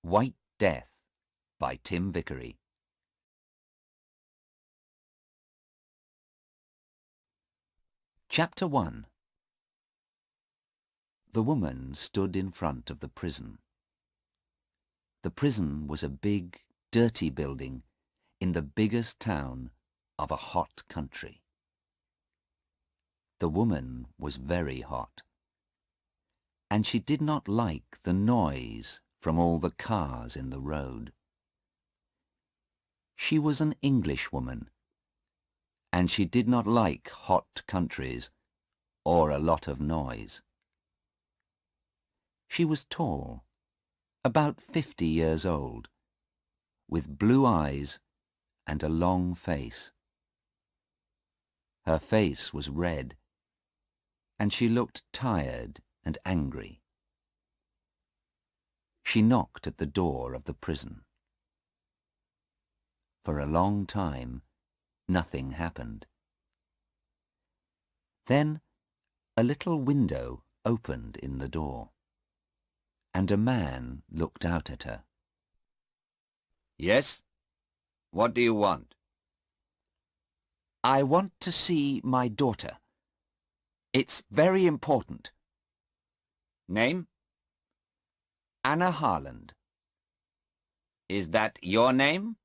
White Death by Tim Vickery. Chapter 1. The woman stood in front of the prison. The prison was a big, dirty building in the biggest town of a hot country. The woman was very hot, and she did not like the noise from all the cars in the road. She was an Englishwoman, and she did not like hot countries or a lot of noise. She was tall, about 50 years old, with blue eyes and a long face. Her face was red, and she looked tired and angry. She knocked at the door of the prison. For a long time, nothing happened. Then a little window opened in the door, and a man looked out at her. Yes? What do you want? I want to see my daughter. It's very important. Name? Anna Harland. Is that your name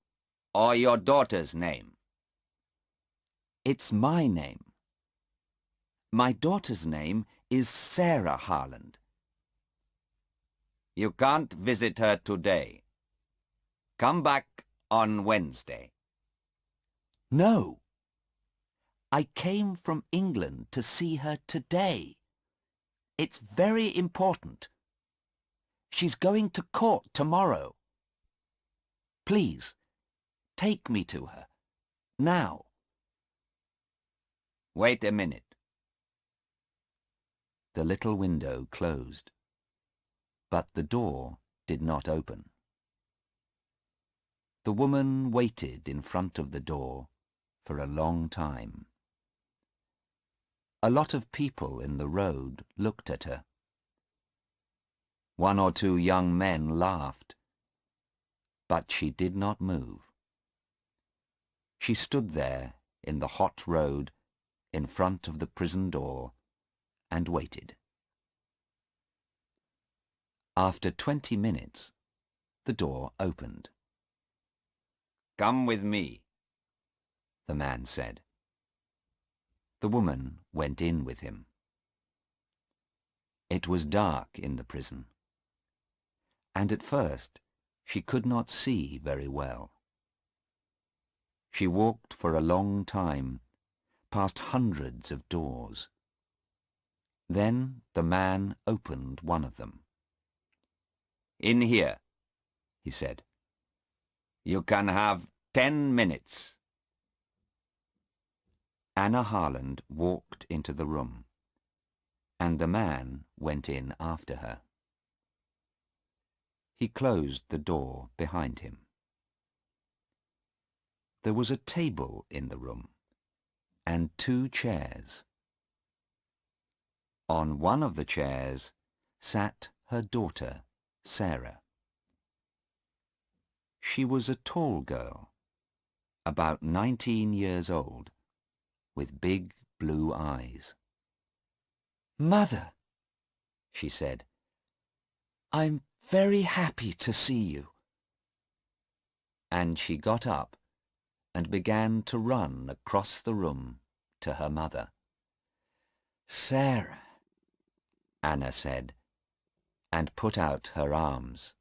or your daughter's name? It's my name. My daughter's name is Sarah Harland. You can't visit her today. Come back on Wednesday. No. I came from England to see her today. It's very important. She's going to court tomorrow. Please, take me to her, now. Wait a minute. The little window closed, but the door did not open. The woman waited in front of the door for a long time. A lot of people in the road looked at her. One or two young men laughed, but she did not move. She stood there in the hot road in front of the prison door and waited. After 20 minutes, the door opened. Come with me, the man said. The woman went in with him. It was dark in the prison, and at first she could not see very well. She walked for a long time, past hundreds of doors. Then the man opened one of them. In here, he said. You can have 10 minutes. Anna Harland walked into the room, and the man went in after her. He closed the door behind him. There was a table in the room, and 2 chairs. On one of the chairs sat her daughter, Sarah. She was a tall girl, about 19 years old, with big blue eyes. "Mother," she said, "I'm very happy to see you." And she got up and began to run across the room to her mother. "Sarah," Anna said, and put out her arms.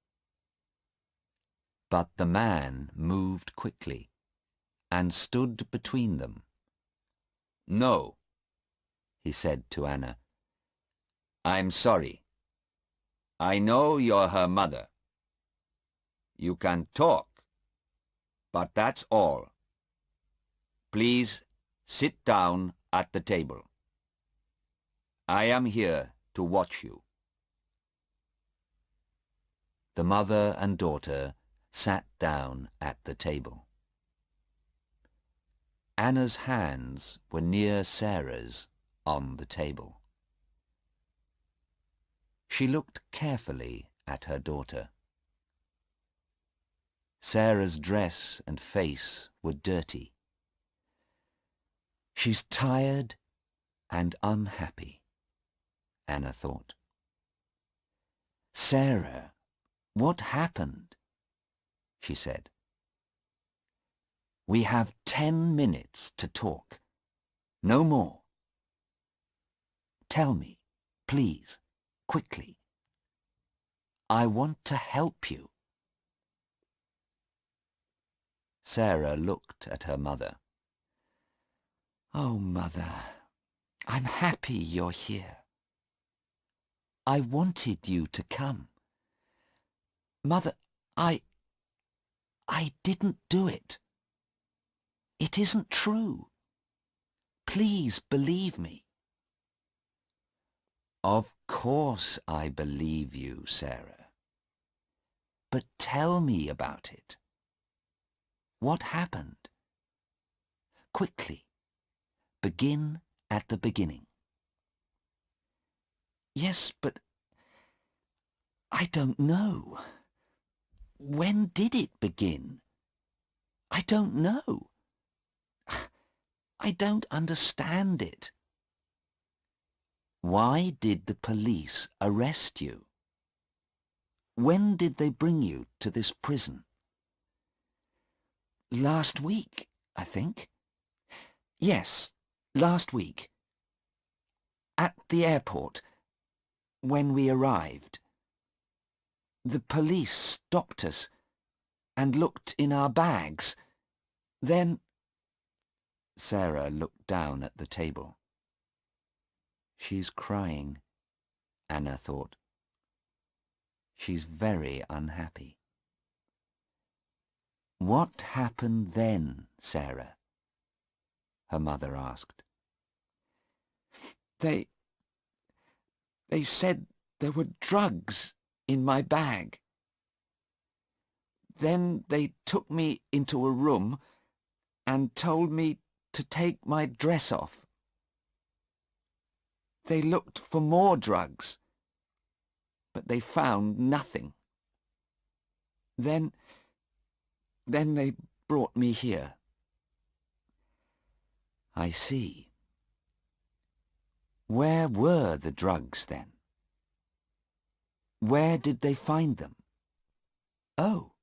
But the man moved quickly and stood between them. No, he said to Anna. I'm sorry. I know you're her mother. You can talk, but that's all. Please sit down at the table. I am here to watch you. The mother and daughter sat down at the table. Anna's hands were near Sarah's on the table. She looked carefully at her daughter. Sarah's dress and face were dirty. She's tired and unhappy, Anna thought. Sarah, what happened? She said. We have 10 minutes to talk. No more. Tell me, please, quickly. I want to help you. Sarah looked at her mother. Oh, Mother, I'm happy you're here. I wanted you to come. Mother, I didn't do it. It isn't true. Please believe me. Of course I believe you, Sarah. But tell me about it. What happened? Quickly. Begin at the beginning. Yes, but I don't know. When did it begin? I don't know. I don't understand it. Why did the police arrest you? When did they bring you to this prison? Last week, I think. Yes, last week. At the airport, when we arrived. The police stopped us and looked in our bags. Then... Sarah looked down at the table. She's crying, Anna thought. She's very unhappy. What happened then, Sarah? Her mother asked. They said there were drugs in my bag. Then they took me into a room and told me to take my dress off. They looked for more drugs, but they found nothing. Then they brought me here. I see. Where were the drugs then? Where did they find them? Oh,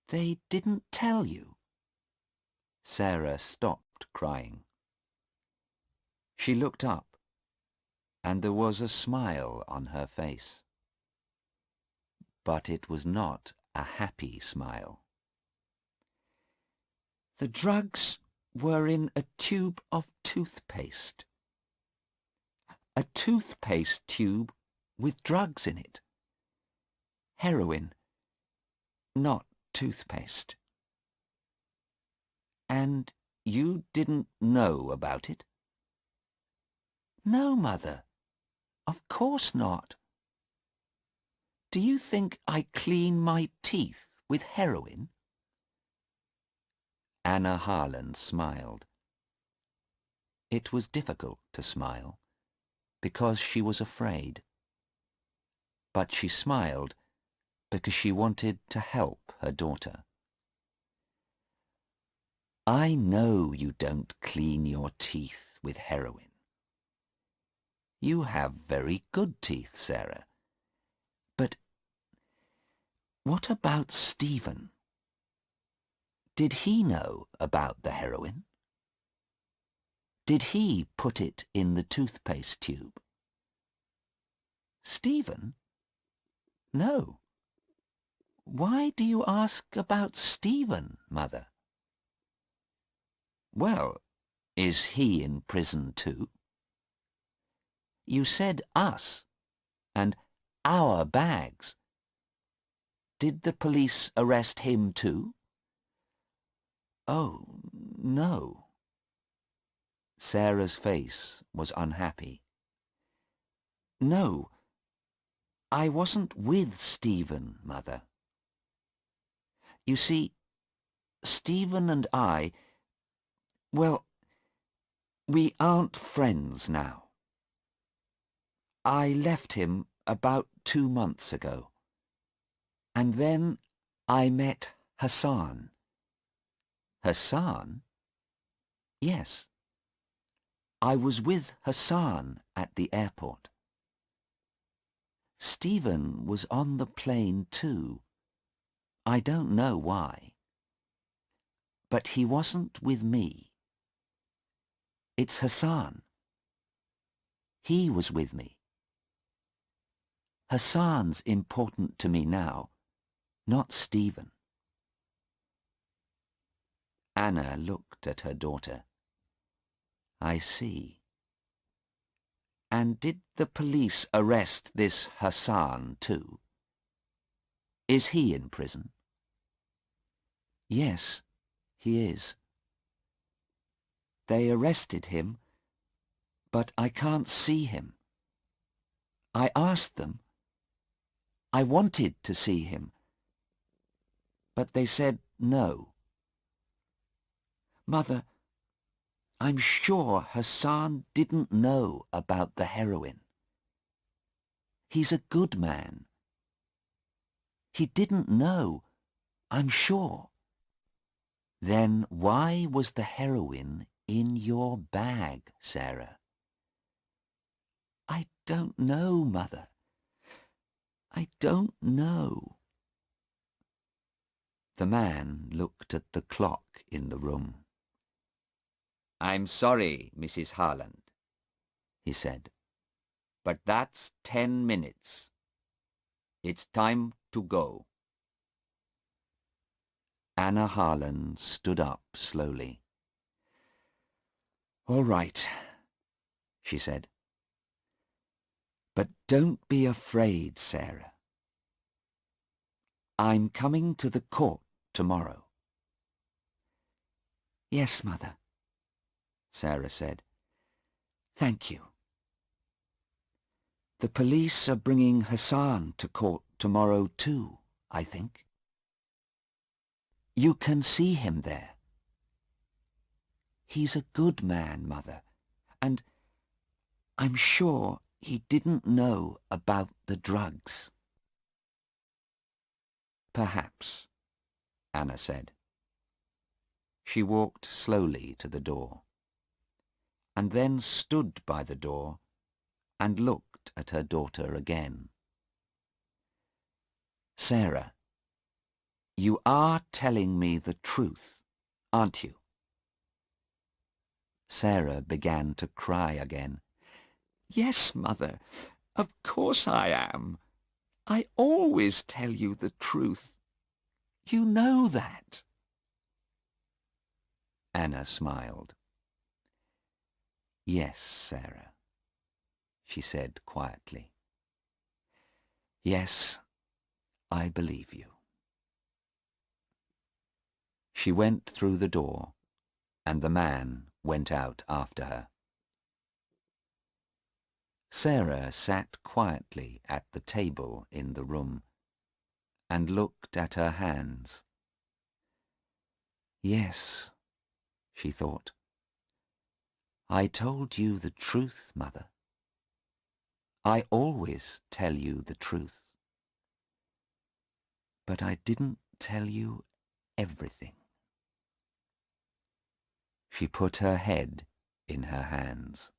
they didn't tell you. Sarah stopped crying. She looked up, and there was a smile on her face. But it was not a happy smile. The drugs were in a tube of toothpaste. A toothpaste tube with drugs in it. Heroin, not toothpaste. And you didn't know about it? No, Mother. Of course not. Do you think I clean my teeth with heroin? Anna Harland smiled. It was difficult to smile, because she was afraid. But she smiled because she wanted to help her daughter. I know you don't clean your teeth with heroin. You have very good teeth, Sarah. But what about Stephen? Did he know about the heroin? Did he put it in the toothpaste tube? Stephen? No. Why do you ask about Stephen, Mother? Well, is he in prison too? You said us, and our bags. Did the police arrest him too? Oh, no. Sarah's face was unhappy. No, I wasn't with Stephen, Mother. You see, Stephen and I, well, we aren't friends now. I left him about 2 months ago, and then I met Hassan. Hassan? Yes. I was with Hassan at the airport. Stephen was on the plane too. I don't know why. But he wasn't with me. It's Hassan. He was with me. Hassan's important to me now, not Stephen. Anna looked at her daughter. I see. And did the police arrest this Hassan too? Is he in prison? Yes, he is. They arrested him, but I can't see him. I asked them. I wanted to see him, but they said no. Mother, I'm sure Hassan didn't know about the heroin. He's a good man. He didn't know, I'm sure. Then why was the heroin in your bag, Sarah? I don't know, Mother. I don't know. The man looked at the clock in the room. I'm sorry, Mrs. Harland, He said. but that's 10 minutes. It's time to go. Anna Harland stood up slowly. All right, she said. But don't be afraid, Sarah. I'm coming to the court tomorrow. Yes, Mother, Sarah said. Thank you. The police are bringing Hassan to court tomorrow too, I think. You can see him there. He's a good man, Mother, and I'm sure he didn't know about the drugs. Perhaps, Anna said. She walked slowly to the door, and then stood by the door and looked at her daughter again. Sarah, you are telling me the truth, aren't you? Sarah began to cry again. Yes, Mother, of course I am. I always tell you the truth. You know that. Anna smiled. Yes, Sarah, she said quietly. Yes, I believe you. She went through the door, and the man went out after her. Sarah sat quietly at the table in the room and looked at her hands. Yes, she thought. I told you the truth, Mother. I always tell you the truth. But I didn't tell you everything. She put her head in her hands.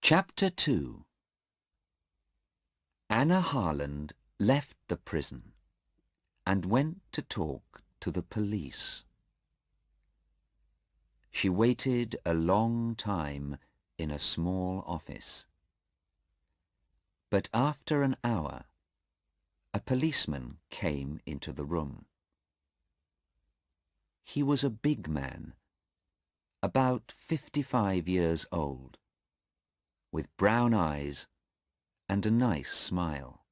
Chapter 2. Anna Harland left the prison and went to talk to the police. She waited a long time in a small office. But after an hour, a policeman came into the room. He was a big man, about 55 years old, with brown eyes and a nice smile.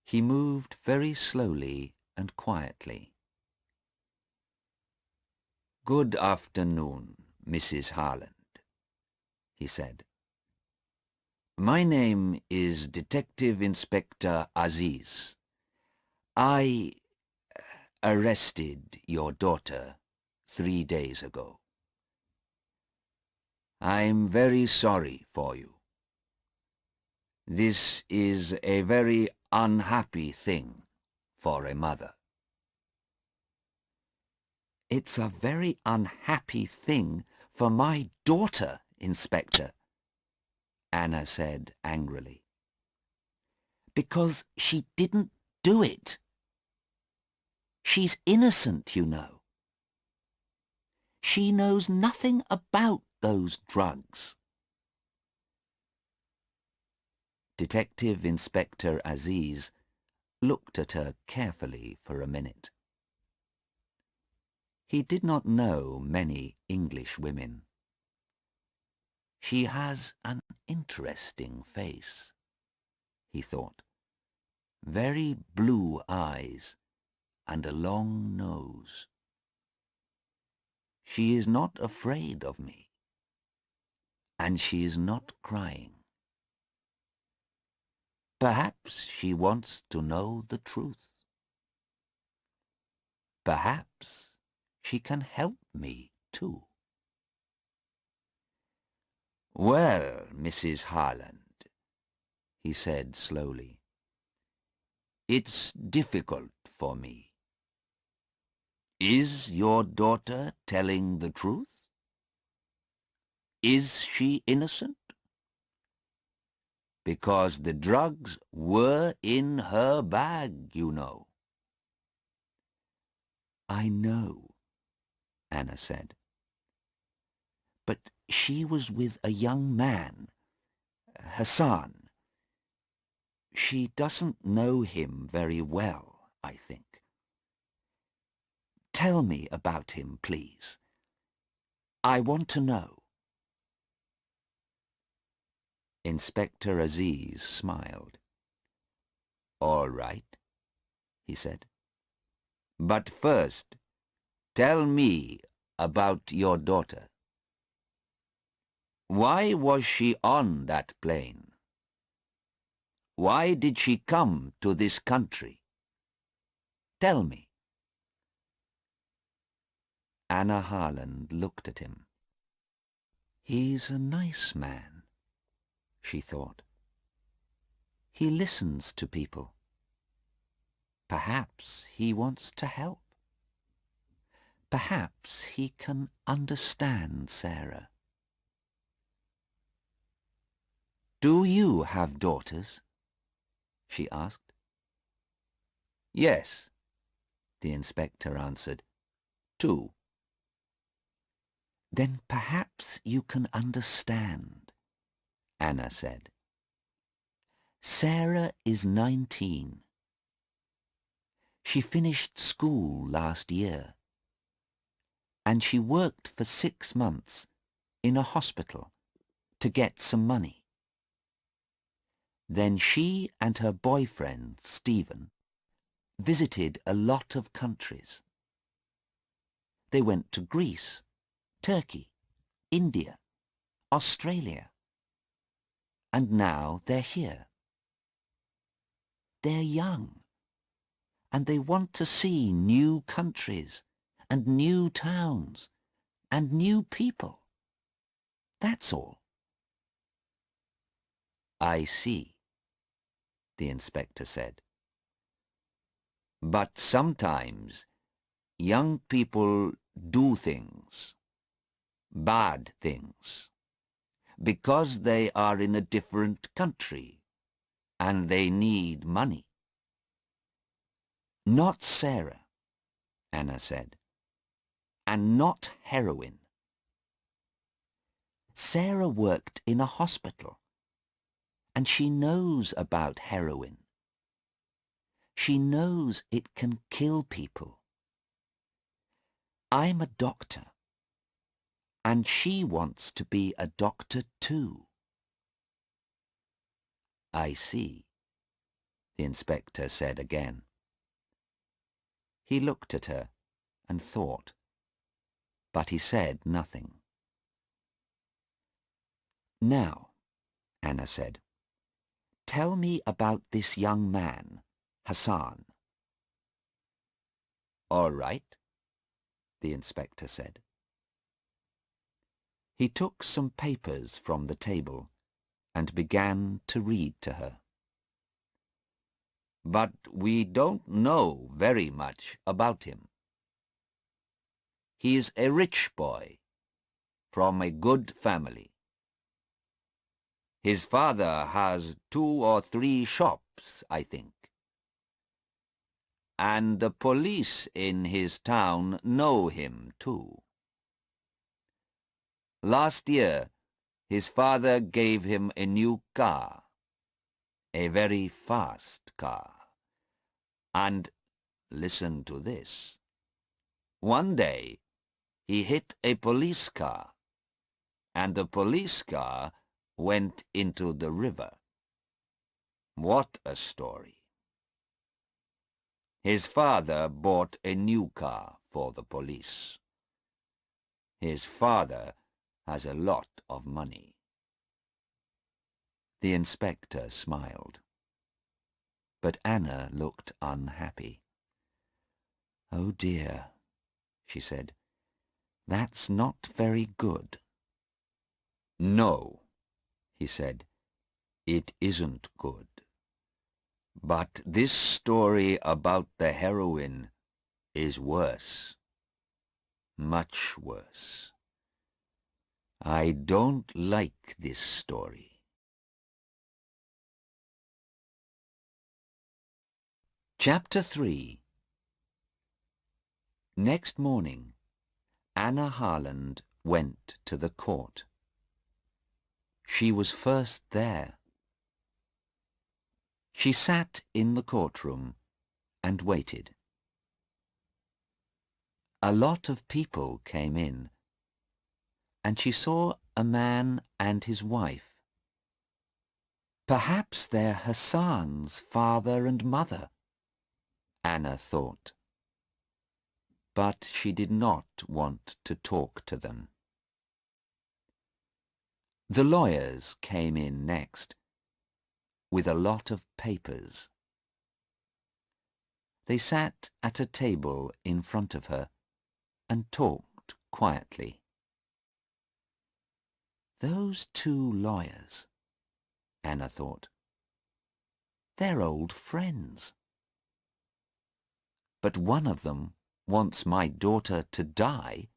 He moved very slowly and quietly. Good afternoon, Mrs. Harland, he said. My name is Detective Inspector Aziz. I arrested your daughter 3 days ago. I'm very sorry for you. This is a very unhappy thing for a mother. It's a very unhappy thing for my daughter, Inspector, Anna said angrily. Because she didn't do it. She's innocent, you know. She knows nothing about those drugs. Detective Inspector Aziz looked at her carefully for a minute. He did not know many English women. She has an interesting face, he thought. Very blue eyes and a long nose. She is not afraid of me, and she is not crying. Perhaps she wants to know the truth. Perhaps she can help me too. Well, Mrs. Harland, he said slowly, it's difficult for me. Is your daughter telling the truth? Is she innocent? Because the drugs were in her bag, you know. I know, Anna said. But she was with a young man, Hassan. She doesn't know him very well, I think. Tell me about him, please. I want to know. Inspector Aziz smiled. All right, he said. But first, tell me about your daughter. Why was she on that plane? Why did she come to this country? Tell me. Anna Harland looked at him. He's a nice man, she thought. He listens to people. Perhaps he wants to help. Perhaps he can understand Sarah. Do you have daughters? She asked. Yes, the inspector answered. 2. Then perhaps you can understand, Anna said. Sarah is 19. She finished school last year, and she worked for 6 months in a hospital to get some money. Then she and her boyfriend, Stephen, visited a lot of countries. They went to Greece, Turkey, India, Australia, and now they're here. They're young, and they want to see new countries and new towns and new people. That's all. I see, the inspector said. But sometimes young people do things, bad things, because they are in a different country and they need money. Not Sarah, Anna said, and not heroin. Sarah worked in a hospital, and she knows about heroin. She knows it can kill people. I'm a doctor, and she wants to be a doctor too. I see, the inspector said again. He looked at her and thought, but he said nothing. Now, Anna said, tell me about this young man, Hassan. All right, the inspector said. He took some papers from the table and began to read to her. But we don't know very much about him. He's a rich boy from a good family. His father has 2 or 3 shops, I think. And the police in his town know him too. Last year, his father gave him a new car, a very fast car. And listen to this. One day, he hit a police car, and the police car went into the river. What a story. His father bought a new car for the police. His father has a lot of money. The inspector smiled. But Anna looked unhappy. "Oh dear," she said. "That's not very good." No, he said, it isn't good. But this story about the heroine is worse. Much worse. I don't like this story. Chapter 3. Next morning, Anna Harland went to the court. She was first there. She sat in the courtroom and waited. A lot of people came in, and she saw a man and his wife. Perhaps they're Hassan's father and mother, Anna thought. But she did not want to talk to them. The lawyers came in next, with a lot of papers. They sat at a table in front of her and talked quietly. Those 2 lawyers, Anna thought. They're old friends. But one of them wants my daughter to die,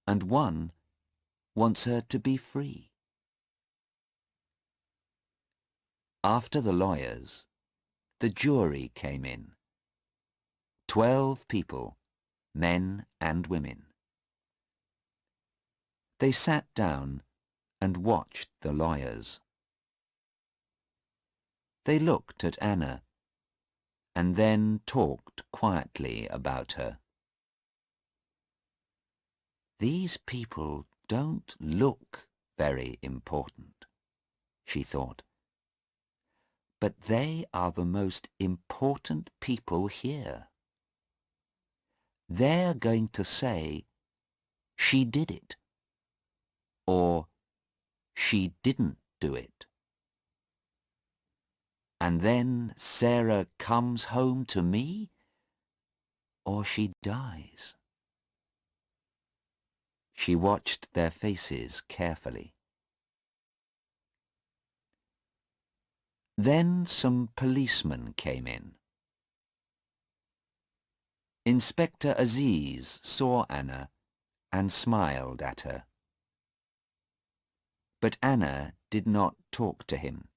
and one wants her to be free. After the lawyers, the jury came in. 12 people, men and women. They sat down and watched the lawyers. They looked at Anna and then talked quietly about her. These people don't look very important, she thought. But they are the most important people here. They're going to say, "She did it," or "She didn't do it." And then Sarah comes home to me, or she dies. She watched their faces carefully. Then some policemen came in. Inspector Aziz saw Anna and smiled at her. But Anna did not talk to him,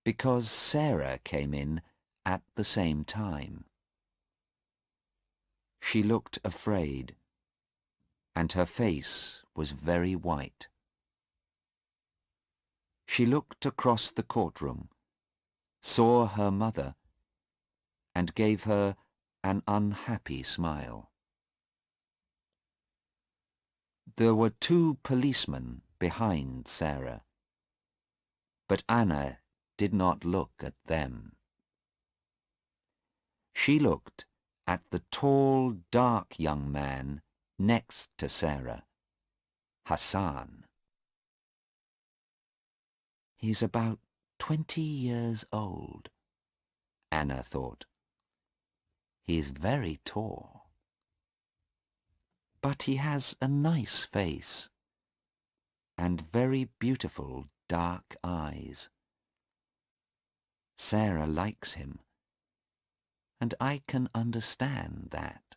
because Sarah came in at the same time. She looked afraid, and her face was very white. She looked across the courtroom, saw her mother, and gave her an unhappy smile. There were 2 policemen behind Sarah, but Anna did not look at them. She looked at the tall, dark young man next to Sarah, Hassan. He's about 20 years old, Anna thought. He's very tall. But he has a nice face and very beautiful dark eyes. Sarah likes him, and I can understand that.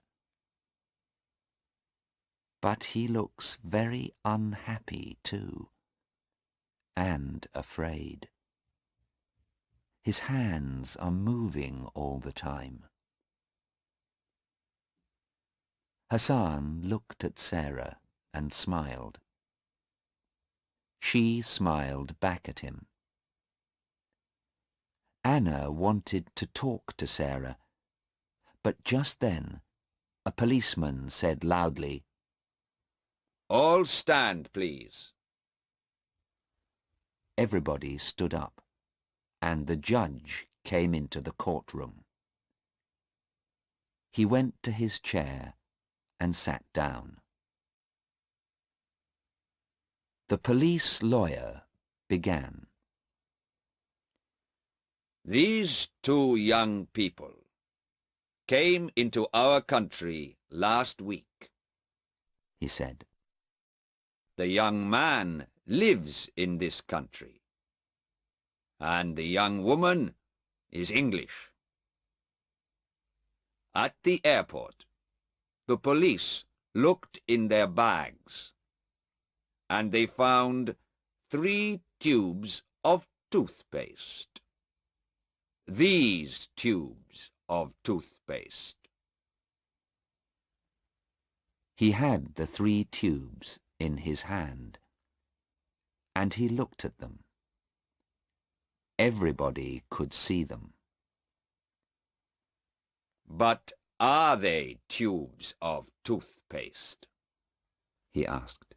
But he looks very unhappy too, and afraid. His hands are moving all the time. Hassan looked at Sarah and smiled. She smiled back at him. Anna wanted to talk to Sarah, but just then a policeman said loudly, "All stand, please." Everybody stood up, and the judge came into the courtroom. He went to his chair and sat down. The police lawyer began. These two young people came into our country last week, he said. The young man lives in this country, and the young woman is English. At the airport, the police looked in their bags, and they found 3 tubes of toothpaste. These tubes of toothpaste. He had the 3 tubes in his hand, and he looked at them. Everybody could see them. But are they tubes of toothpaste? He asked.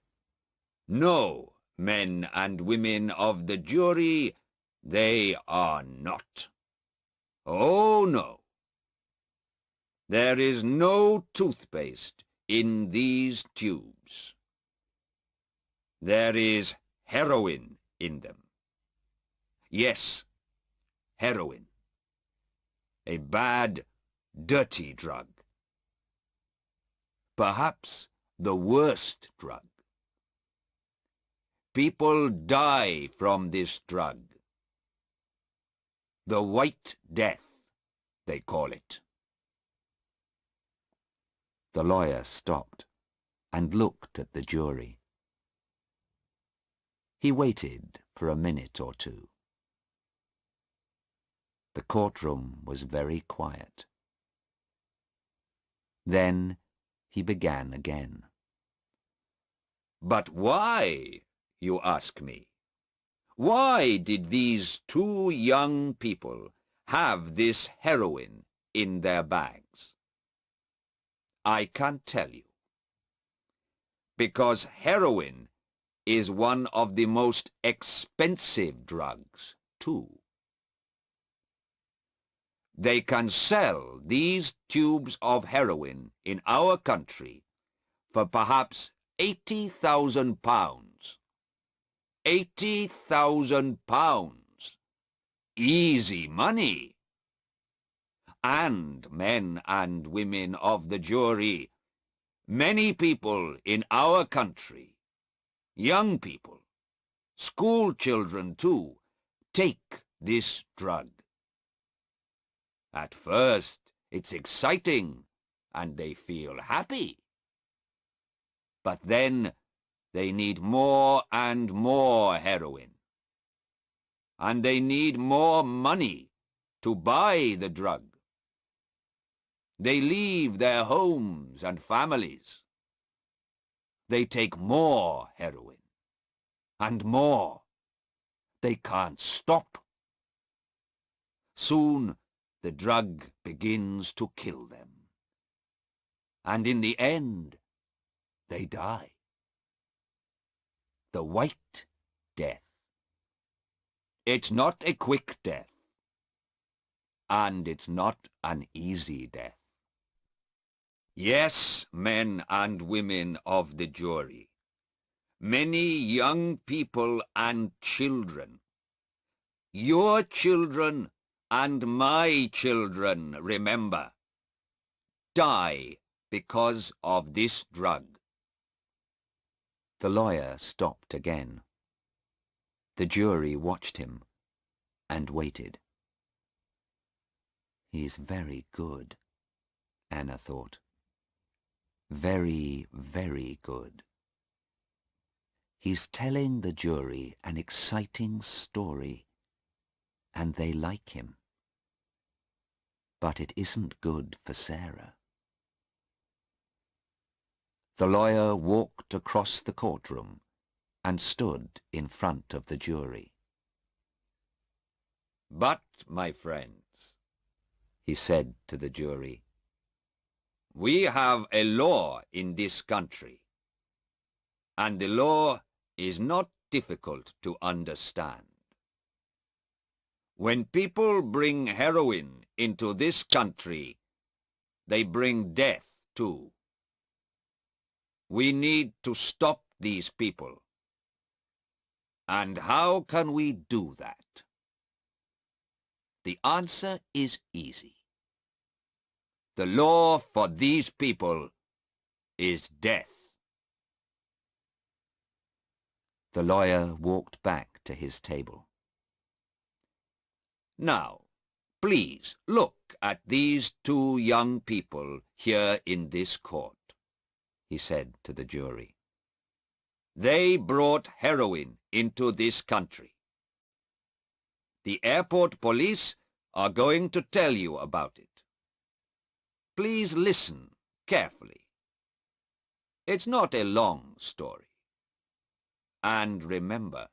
No, men and women of the jury, they are not. Oh, no. There is no toothpaste in these tubes. There is heroin in them. Yes, heroin. A bad, dirty drug. Perhaps the worst drug. People die from this drug. The White Death, they call it. The lawyer stopped and looked at the jury. He waited for a minute or two. The courtroom was very quiet. Then he began again. But why, you ask me? Why did these two young people have this heroin in their bags? I can't tell you. Because heroin is one of the most expensive drugs, too. They can sell these tubes of heroin in our country for perhaps £80,000. £80,000. Easy money. And men and women of the jury, many people in our country, young people, school children too, take this drug. At first, it's exciting, and they feel happy. But then, they need more and more heroin. And they need more money to buy the drug. They leave their homes and families. They take more heroin. And more. They can't stop. Soon, the drug begins to kill them. And in the end, they die. The White Death. It's not a quick death. And it's not an easy death. Yes, men and women of the jury, many young people and children, your children and my children, remember, die because of this drug. The lawyer stopped again. The jury watched him and waited. He's very good, Anna thought. Very, very good. He's telling the jury an exciting story, and they like him. But it isn't good for Sarah. The lawyer walked across the courtroom and stood in front of the jury. "But, my friends," he said to the jury, "we have a law in this country, and the law is not difficult to understand. When people bring heroin into this country, they bring death too. We need to stop these people. And how can we do that? The answer is easy. The law for these people is death." The lawyer walked back to his table. "Now, please look at these two young people here in this court," he said to the jury. "They brought heroin into this country. The airport police are going to tell you about it. Please listen carefully. It's not a long story. And remember,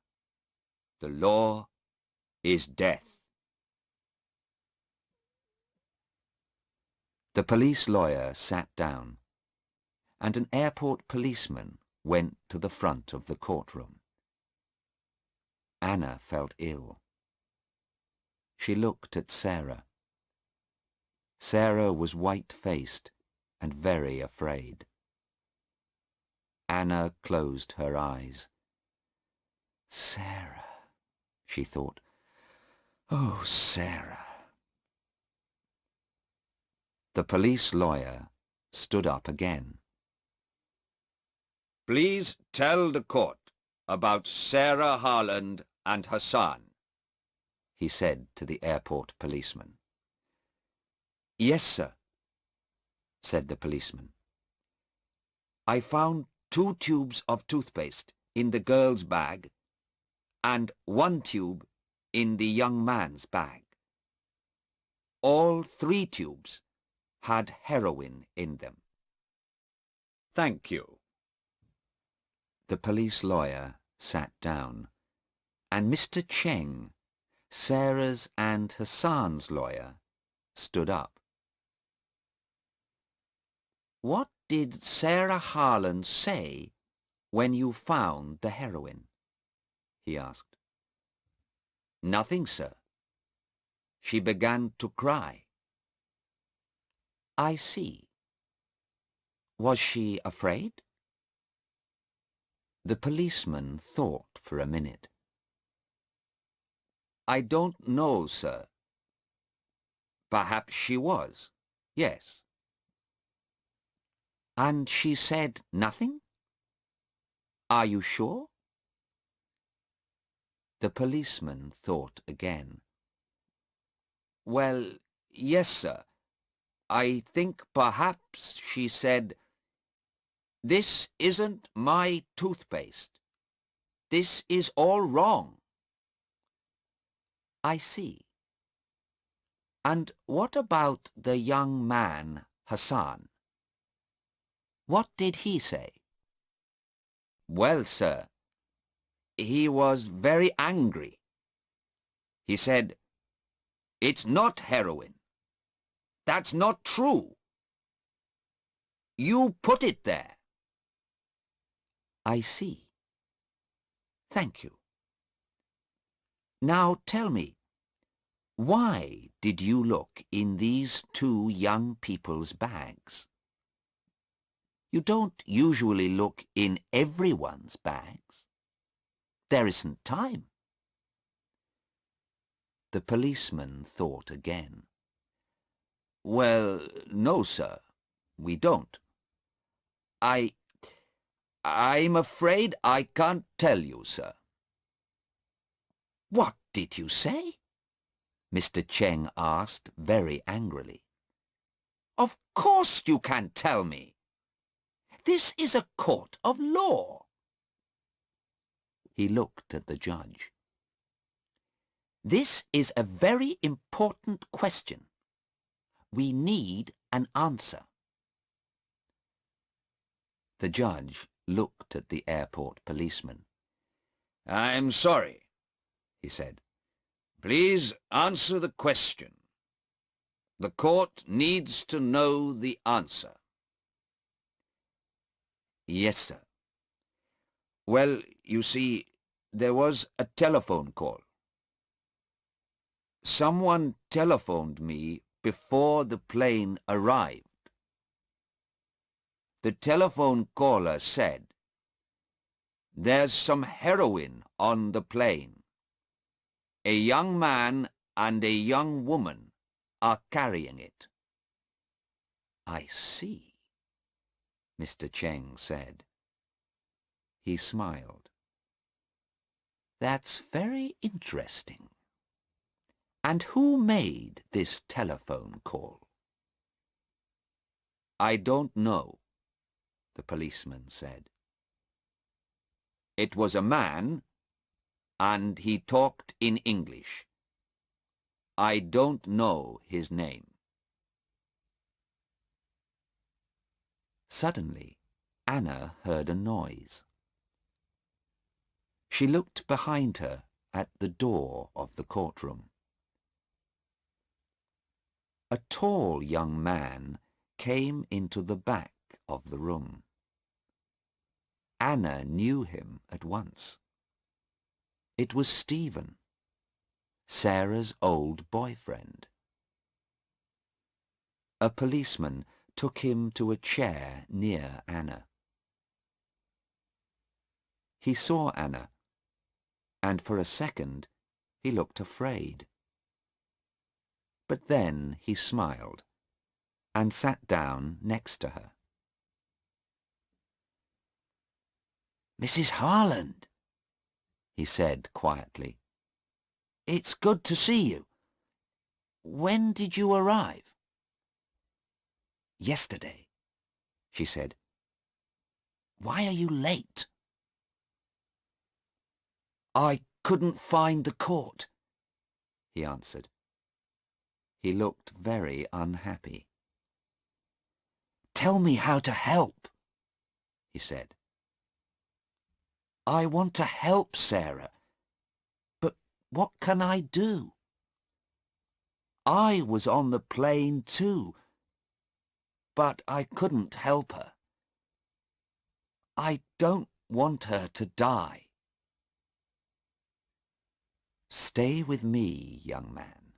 the law is death." The police lawyer sat down, and an airport policeman went to the front of the courtroom. Anna felt ill. She looked at Sarah. Sarah was white-faced and very afraid. Anna closed her eyes. Sarah, she thought. Oh, Sarah. The police lawyer stood up again. "Please tell the court about Sarah Harland and Hassan," he said to the airport policeman. "Yes, sir," said the policeman. "I found 2 tubes of toothpaste in the girl's bag and 1 tube in the young man's bag. All 3 tubes had heroin in them." "Thank you." The police lawyer sat down, and Mr. Cheng, Sarah's and Hassan's lawyer, stood up. "What did Sarah Harland say when you found the heroin?" he asked. "Nothing, sir. She began to cry." "I see. Was she afraid?" The policeman thought for a minute. "I don't know, sir. Perhaps she was, yes." "And she said nothing? Are you sure?" The policeman thought again. "Well, yes, sir. I think perhaps she said, 'This isn't my toothpaste. This is all wrong.'" "I see. And what about the young man, Hassan? What did he say?" "Well, sir, he was very angry. He said, 'It's not heroin. That's not true. You put it there.'" "I see. Thank you. Now tell me, why did you look in these 2 young people's bags? You don't usually look in everyone's bags. There isn't time." The policeman thought again. "Well, no, sir, we don't. I'm afraid I can't tell you, sir." What did you say? Mr. Cheng asked very angrily. Of course you can tell me. This is a court of law. He looked at the judge. This is a very important question. We need an answer. The judge looked at the airport policeman. I'm sorry, he said. Please answer the question. The court needs to know the answer. Yes, sir. Well, you see, there was a telephone call. Someone telephoned me before the plane arrived. The telephone caller said, "There's some heroin on the plane. A young man and a young woman are carrying it." I see, Mr. Cheng said. He smiled. That's very interesting. And who made this telephone call? I don't know, the policeman said. It was a man, and he talked in English. I don't know his name. Suddenly, Anna heard a noise. She looked behind her at the door of the courtroom. A tall young man came into the back of the room. Anna knew him at once. It was Stephen, Sarah's old boyfriend. A policeman took him to a chair near Anna. He saw Anna, and for a second he looked afraid. But then he smiled and sat down next to her. "Mrs. Harland," he said quietly, "it's good to see you. When did you arrive?" "Yesterday," she said. "Why are you late?" "I couldn't find the court," he answered. He looked very unhappy. "Tell me how to help," he said. "I want to help Sarah, but what can I do? I was on the plane too, but I couldn't help her. I don't want her to die." "Stay with me, young man,"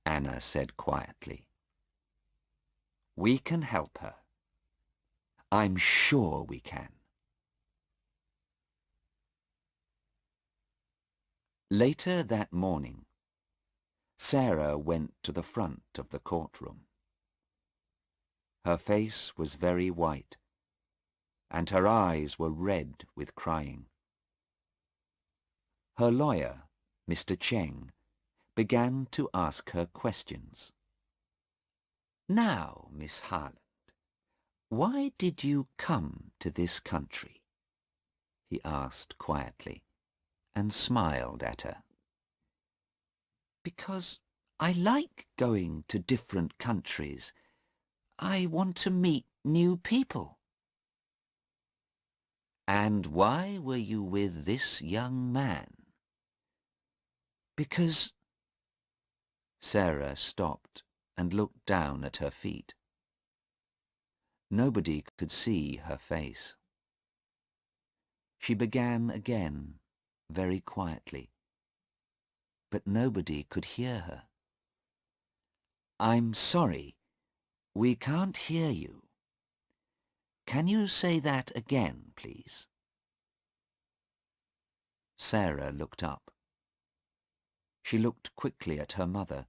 Anna said quietly. "We can help her. I'm sure we can." Later that morning, Sarah went to the front of the courtroom. Her face was very white, and her eyes were red with crying. Her lawyer, Mr. Cheng, began to ask her questions. "Now, Miss Harland, why did you come to this country?" he asked quietly, and smiled at her. "Because I like going to different countries. I want to meet new people." "And why were you with this young man?" "Because—" Sarah stopped and looked down at her feet. Nobody could see her face. She began again, very quietly, but nobody could hear her. "I'm sorry, we can't hear you. Can you say that again, please?" Sarah looked up. She looked quickly at her mother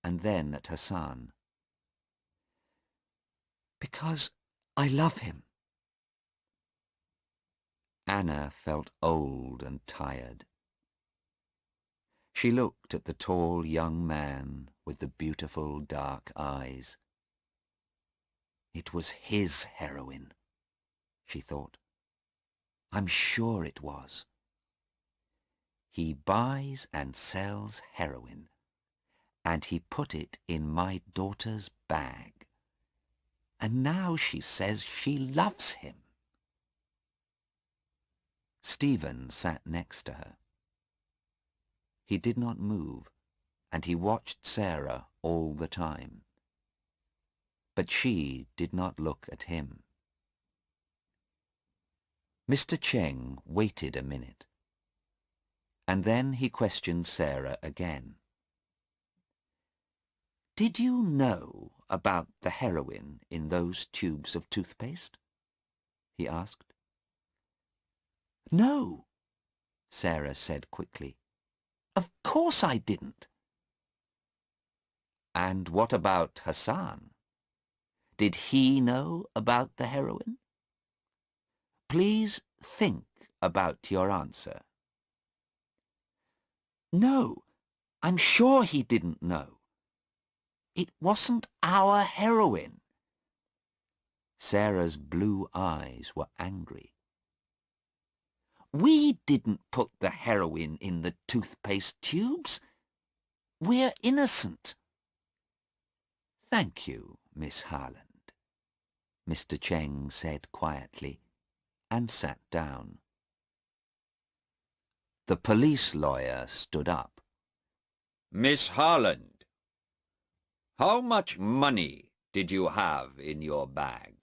and then at Hassan. "Because I love him." Anna felt old and tired. She looked at the tall young man with the beautiful dark eyes. It was his heroin, she thought. I'm sure it was. He buys and sells heroin, and he put it in my daughter's bag. And now she says she loves him. Stephen sat next to her. He did not move, and he watched Sarah all the time. But she did not look at him. Mr. Cheng waited a minute, and then he questioned Sarah again. Did you know about the heroin in those tubes of toothpaste? He asked. No, Sarah said quickly. Of course I didn't. And what about Hassan? Did he know about the heroin? Please think about your answer. No, I'm sure he didn't know. It wasn't our heroin. Sarah's blue eyes were angry. We didn't put the heroin in the toothpaste tubes. We're innocent. Thank you, Miss Harland, Mr. Cheng said quietly, and sat down. The police lawyer stood up. Miss Harland, how much money did you have in your bag?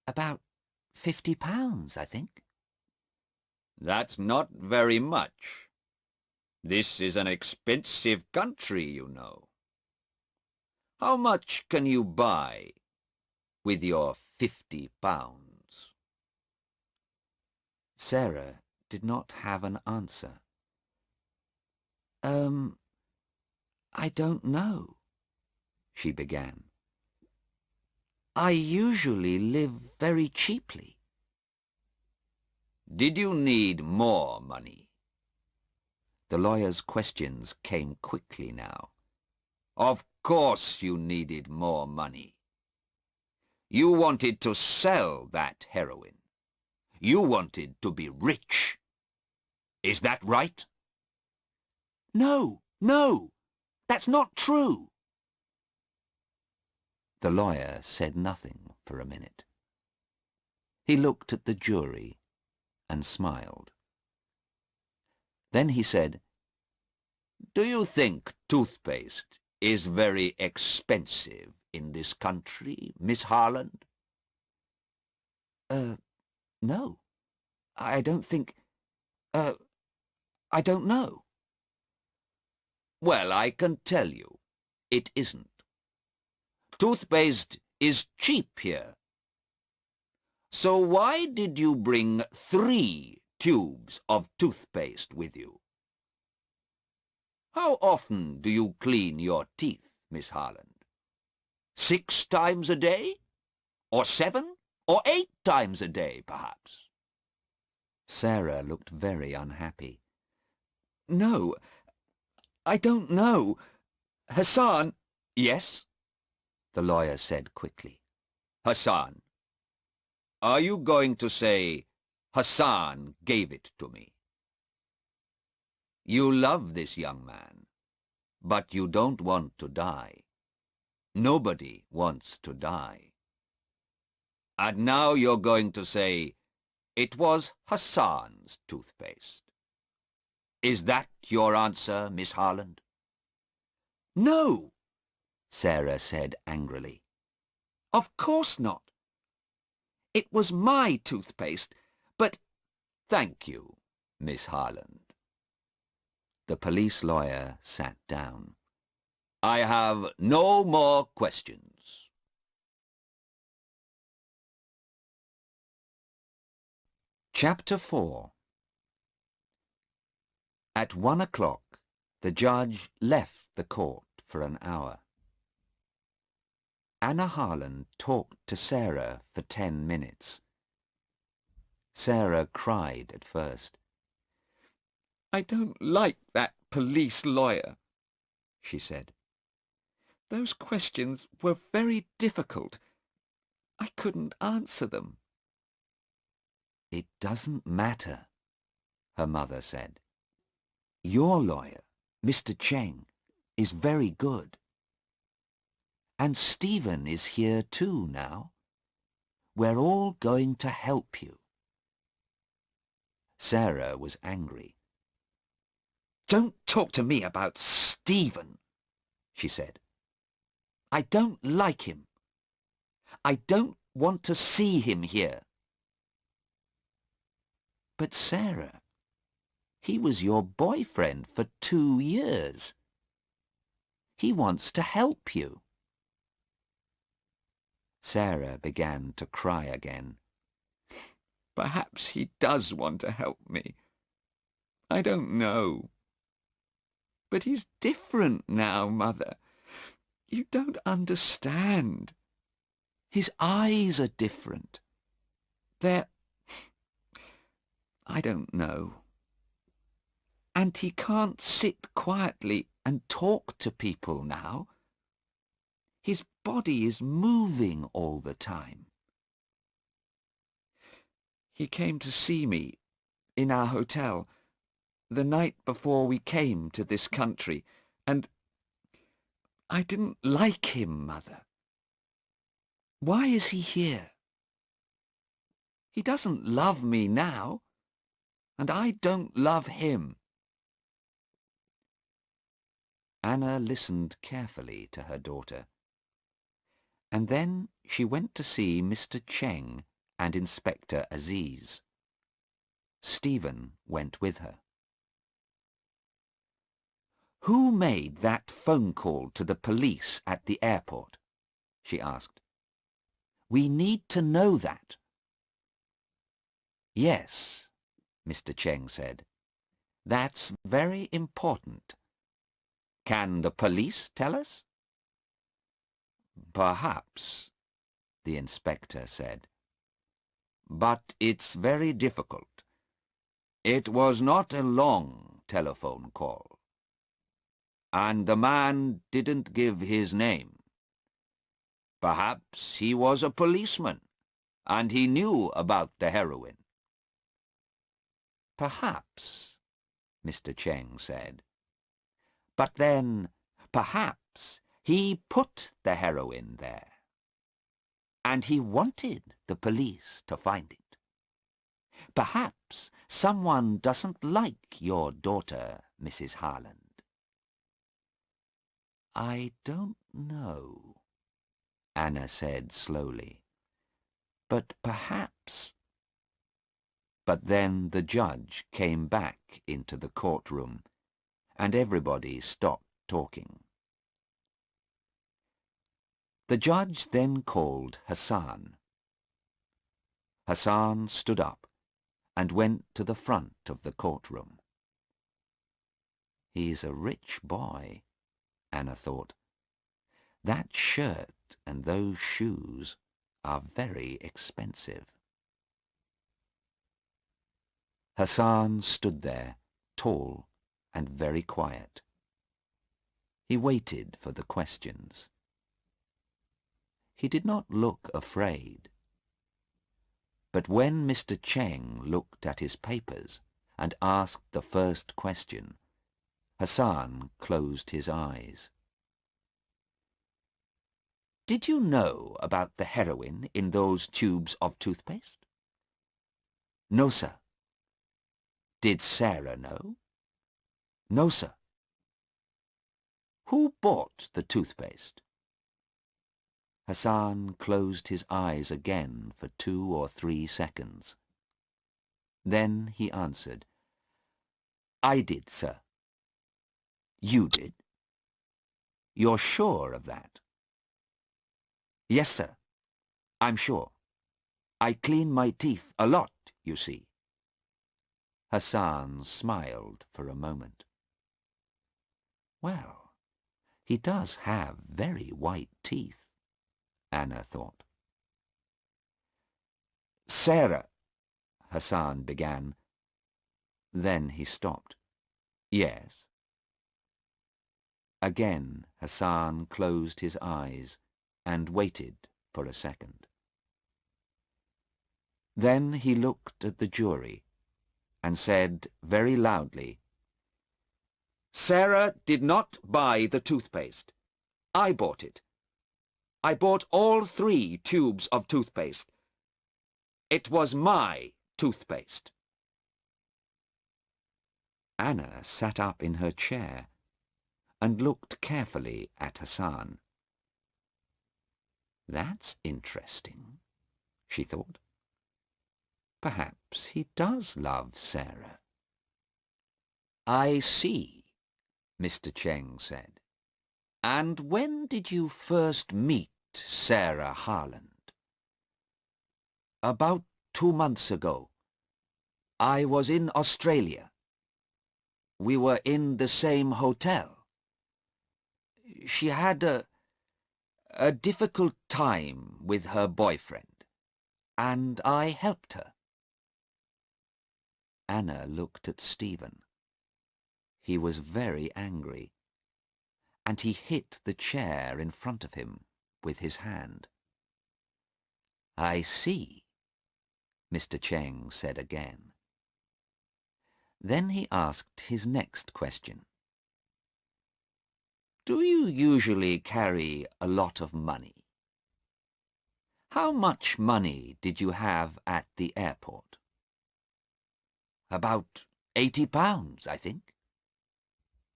About £50, I think. That's not very much. This is an expensive country, you know. How much can you buy with your £50? Sarah did not have an answer. I don't know, she began. I usually live very cheaply. Did you need more money? The lawyer's questions came quickly now. Of course you needed more money. You wanted to sell that heroin. You wanted to be rich. Is that right? No, that's not true. The lawyer said nothing for a minute. He looked at the jury and smiled. Then he said, Do you think toothpaste is very expensive in this country, Miss Harland? No. I don't think... I don't know. Well, I can tell you, it isn't. Toothpaste is cheap here. So why did you bring 3 tubes of toothpaste with you? How often do you clean your teeth, Miss Harland? 6 times a day? Or 7? Or 8 times a day, perhaps? Sarah looked very unhappy. No, I don't know. Hassan... Yes? The lawyer said quickly. Hassan. Are you going to say, Hassan gave it to me? You love this young man, but you don't want to die. Nobody wants to die. And now you're going to say, it was Hassan's toothpaste. Is that your answer, Miss Harland? No, Sarah said angrily. Of course not. It was my toothpaste, but... Thank you, Miss Harland. The police lawyer sat down. I have no more questions. Chapter 4. At 1 o'clock, the judge left the court for an hour. Anna Harland talked to Sarah for 10 minutes. Sarah cried at first. I don't like that police lawyer, she said. Those questions were very difficult. I couldn't answer them. It doesn't matter, her mother said. Your lawyer, Mr. Cheng, is very good. And Stephen is here too now. We're all going to help you. Sarah was angry. Don't talk to me about Stephen, she said. I don't like him. I don't want to see him here. But Sarah, he was your boyfriend for 2 years. He wants to help you. Sarah began to cry again. Perhaps he does want to help me. I don't know. But he's different now, Mother. You don't understand. His eyes are different. I don't know. And he can't sit quietly and talk to people now. His body is moving all the time. He came to see me in our hotel the night before we came to this country, and I didn't like him, Mother. Why is he here? He doesn't love me now, and I don't love him. Anna listened carefully to her daughter, and then she went to see Mr. Cheng and Inspector Aziz. Stephen went with her. "Who made that phone call to the police at the airport?" she asked. "We need to know that." "Yes," Mr. Cheng said. "That's very important. Can the police tell us?" "Perhaps," the inspector said. "But it's very difficult. It was not a long telephone call. And the man didn't give his name. Perhaps he was a policeman, and he knew about the heroin." "Perhaps," Mr. Cheng said. "But then, perhaps he put the heroin there. And he wanted the police to find it. Perhaps someone doesn't like your daughter, Mrs. Harland." "I don't know," Anna said slowly. "But perhaps—" But then the judge came back into the courtroom, and everybody stopped talking. The judge then called Hassan. Hassan stood up and went to the front of the courtroom. "He's a rich boy," Anna thought. "That shirt and those shoes are very expensive." Hassan stood there, tall and very quiet. He waited for the questions. He did not look afraid. But when Mr. Cheng looked at his papers and asked the first question, Hassan closed his eyes. "Did you know about the heroin in those tubes of toothpaste?" "No, sir." "Did Sarah know?" "No, sir." "Who bought the toothpaste?" Hassan closed his eyes again for 2 or 3 seconds. Then he answered, "I did, sir." "You did? You're sure of that?" "Yes, sir. I'm sure. I clean my teeth a lot, you see." Hassan smiled for a moment. "Well, he does have very white teeth," Anna thought. "Sarah," Hassan began. Then he stopped. Yes. Again Hassan closed his eyes and waited for a second. Then he looked at the jury and said very loudly, "Sarah did not buy the toothpaste. I bought it. I bought all 3 tubes of toothpaste. It was my toothpaste." Anna sat up in her chair and looked carefully at Hassan. "That's interesting," she thought. "Perhaps he does love Sarah." "I see," Mr. Cheng said. "And when did you first meet Sarah Harland?" "About 2 months ago. I was in Australia. We were in the same hotel. She had a difficult time with her boyfriend, and I helped her." Anna looked at Stephen. He was very angry, and he hit the chair in front of him with his hand. "I see," Mr. Cheng said again. Then he asked his next question. "Do you usually carry a lot of money? How much money did you have at the airport?" "About £80, I think."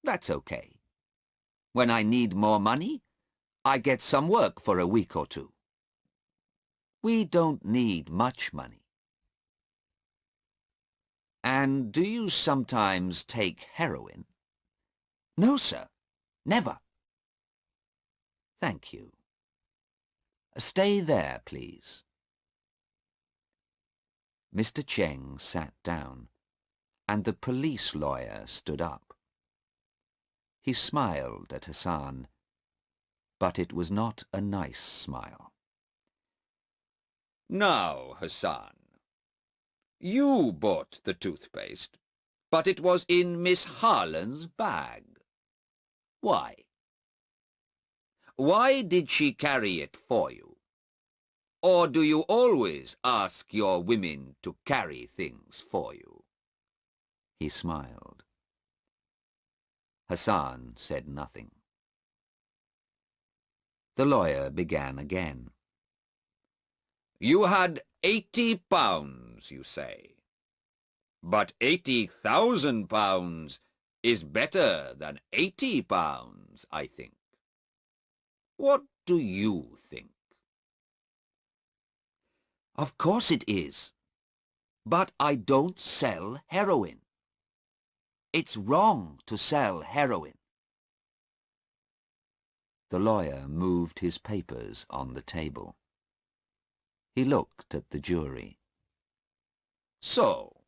"That's okay. When I need more money, I get some work for a week or 2. We don't need much money." "And do you sometimes take heroin?" "No, sir. Never." "Thank you. Stay there, please." Mr. Cheng sat down, and the police lawyer stood up. He smiled at Hassan, but it was not a nice smile. "Now, Hassan, you bought the toothpaste, but it was in Miss Harland's bag. Why? Why did she carry it for you? Or do you always ask your women to carry things for you?" He smiled. Hassan said nothing. The lawyer began again. "You had £80, you say. But £80,000 is better than £80, I think. What do you think?" "Of course it is. But I don't sell heroin. It's wrong to sell heroin." The lawyer moved his papers on the table. He looked at the jury. "So,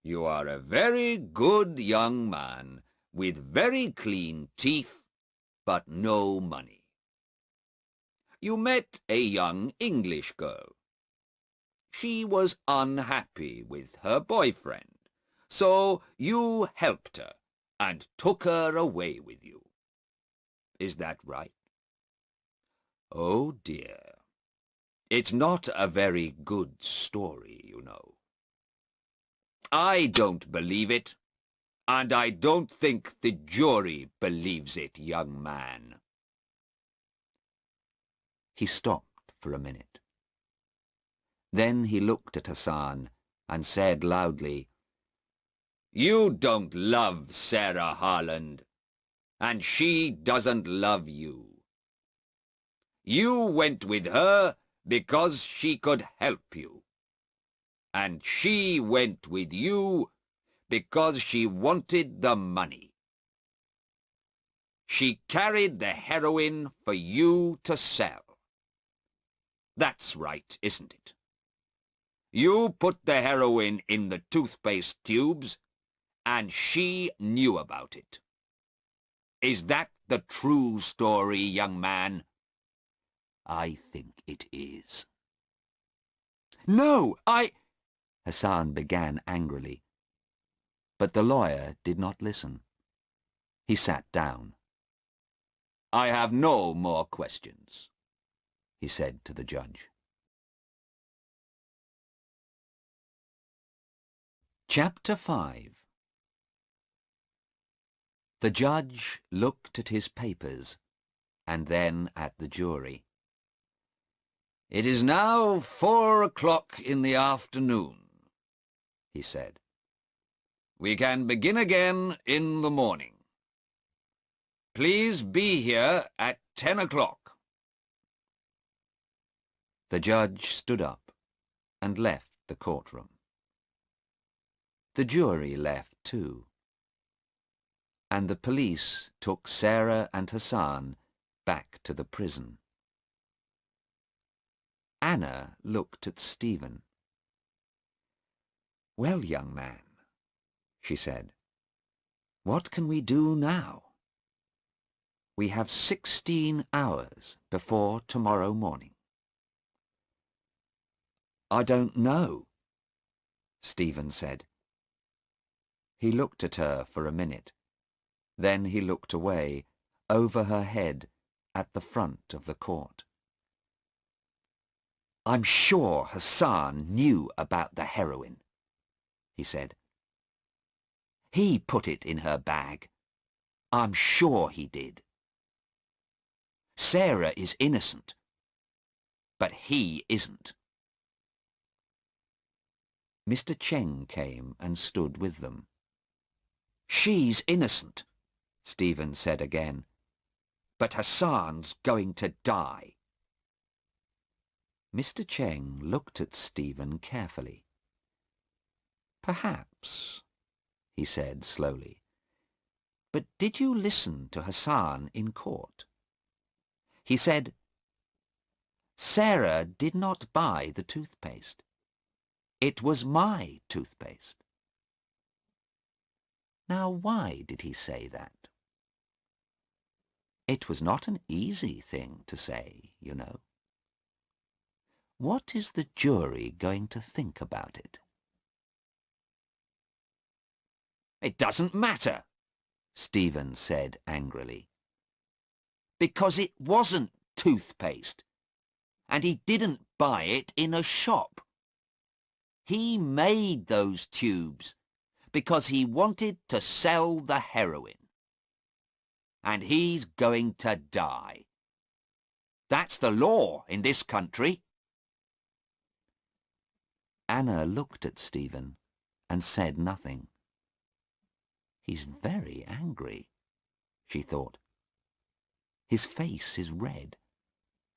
you are a very good young man with very clean teeth, but no money. You met a young English girl. She was unhappy with her boyfriend, so you helped her and took her away with you. Is that right?" "Oh dear. It's not a very good story, you know." "I don't believe it, and I don't think the jury believes it, young man." He stopped for a minute. Then he looked at Hassan and said loudly, "You don't love Sarah Harland, and she doesn't love you. You went with her because she could help you, and she went with you because she wanted the money. She carried the heroin for you to sell. That's right, isn't it? You put the heroin in the toothpaste tubes, and she knew about it. Is that the true story, young man?" "I think it is." "No, Hassan began angrily, but the lawyer did not listen. He sat down. "I have no more questions," he said to the judge. Chapter 5. The judge looked at his papers and then at the jury. "It is now 4 o'clock in the afternoon," he said. "We can begin again in the morning. Please be here at 10 o'clock. The judge stood up and left the courtroom. The jury left too, and the police took Sarah and Hassan back to the prison. Anna looked at Stephen. "Well, young man," she said, "what can we do now? We have 16 hours before tomorrow morning." "I don't know," Stephen said. He looked at her for a minute. Then he looked away, over her head, at the front of the court. "I'm sure Hassan knew about the heroin," he said. "He put it in her bag. I'm sure he did. Sarah is innocent, but he isn't." Mr. Cheng came and stood with them. "She's innocent," Stephen said again, "but Hassan's going to die." Mr. Cheng looked at Stephen carefully. "Perhaps," he said slowly. "But did you listen to Hassan in court? He said, 'Sarah did not buy the toothpaste. It was my toothpaste.' Now, why did he say that? It was not an easy thing to say, you know. What is the jury going to think about it?" "It doesn't matter," Stephen said angrily, "because it wasn't toothpaste, and he didn't buy it in a shop. He made those tubes because he wanted to sell the heroin. And he's going to die. That's the law in this country." Anna looked at Stephen and said nothing. "He's very angry," she thought. "His face is red,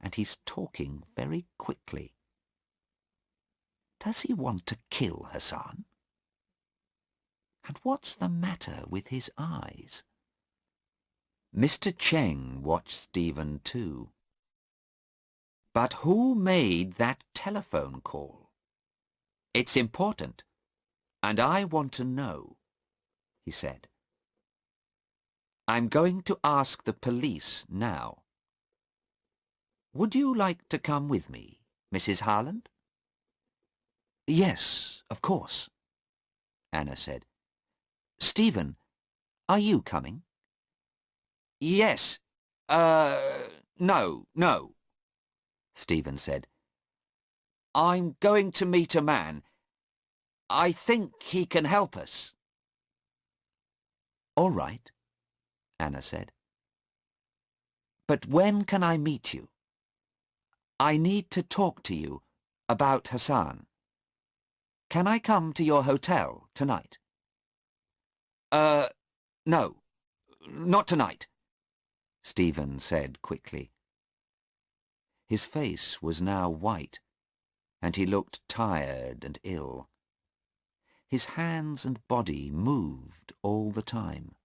and he's talking very quickly. Does he want to kill Hassan? And what's the matter with his eyes?" Mr. Cheng watched Stephen too. "But who made that telephone call? It's important, and I want to know," he said. "I'm going to ask the police now. Would you like to come with me, Mrs. Harland?" "Yes, of course," Anna said. "Stephen, are you coming?" "Yes. No," Stephen said. "I'm going to meet a man. I think he can help us." "All right," Anna said. "But when can I meet you? I need to talk to you about Hassan. Can I come to your hotel tonight?" No, not tonight," Stephen said quickly. His face was now white, and he looked tired and ill. His hands and body moved all the time.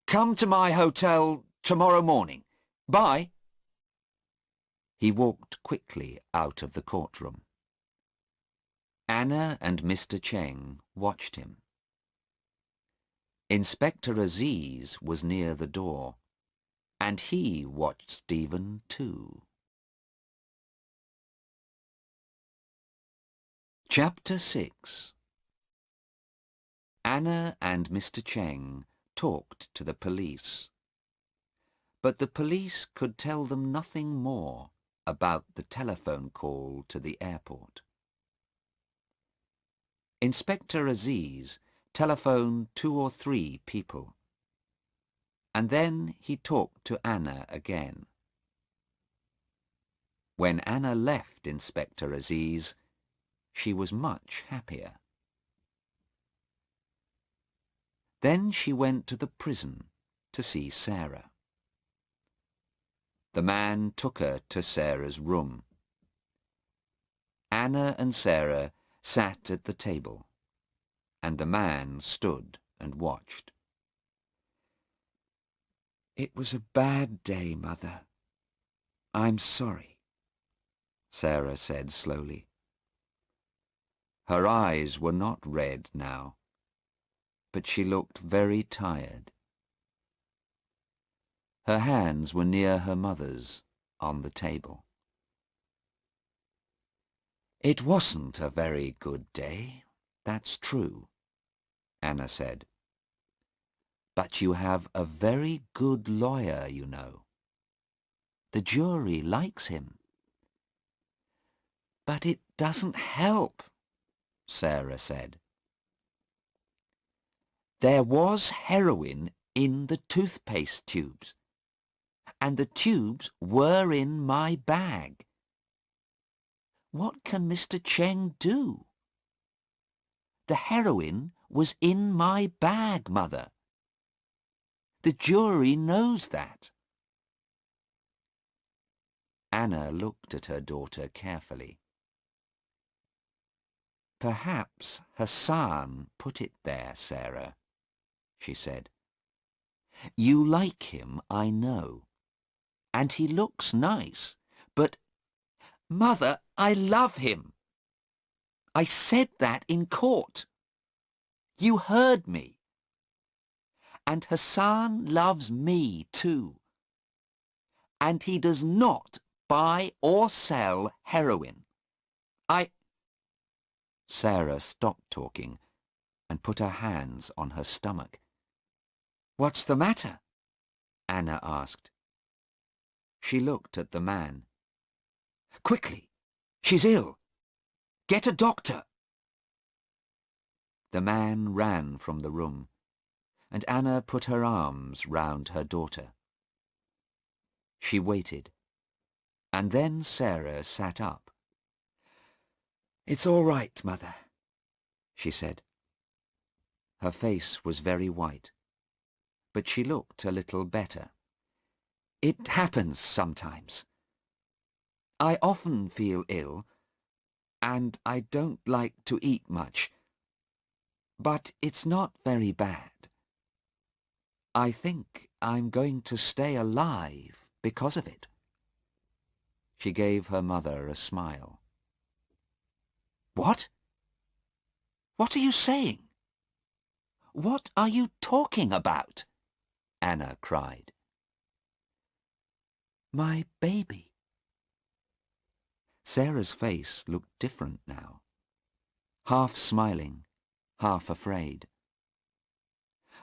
"Come to my hotel tomorrow morning. Bye." He walked quickly out of the courtroom. Anna and Mr. Cheng watched him. Inspector Aziz was near the door, and he watched Stephen too. Chapter 6. Anna and Mr. Cheng talked to the police. But the police could tell them nothing more about the telephone call to the airport. Inspector Aziz telephoned 2 or 3 people, and then he talked to Anna again. When Anna left Inspector Aziz, she was much happier. Then she went to the prison to see Sarah. The man took her to Sarah's room. Anna and Sarah sat at the table, and the man stood and watched. "It was a bad day, Mother. I'm sorry," Sarah said slowly. Her eyes were not red now, but she looked very tired. Her hands were near her mother's on the table. "It wasn't a very good day, that's true," Anna said. "But you have a very good lawyer, you know. The jury likes him." "But it doesn't help," Sarah said. "There was heroin in the toothpaste tubes, and the tubes were in my bag. What can Mr. Cheng do? The heroin was in my bag, Mother. The jury knows that." Anna looked at her daughter carefully. "Perhaps Hassan put it there, Sarah," she said. "You like him, I know, and he looks nice, but—" "Mother, I love him. I said that in court. You heard me. And Hassan loves me too. And he does not buy or sell heroin. Sarah stopped talking and put her hands on her stomach. "What's the matter?" Anna asked. She looked at the man. "Quickly! She's ill! Get a doctor!" The man ran from the room, and Anna put her arms round her daughter. She waited, and then Sarah sat up. "It's all right, Mother," she said. Her face was very white, but she looked a little better. "It happens sometimes. I often feel ill, and I don't like to eat much. But it's not very bad. I think I'm going to stay alive because of it." She gave her mother a smile. "What? What are you saying? What are you talking about?" Anna cried. "My baby." Sarah's face looked different now, half smiling, half afraid.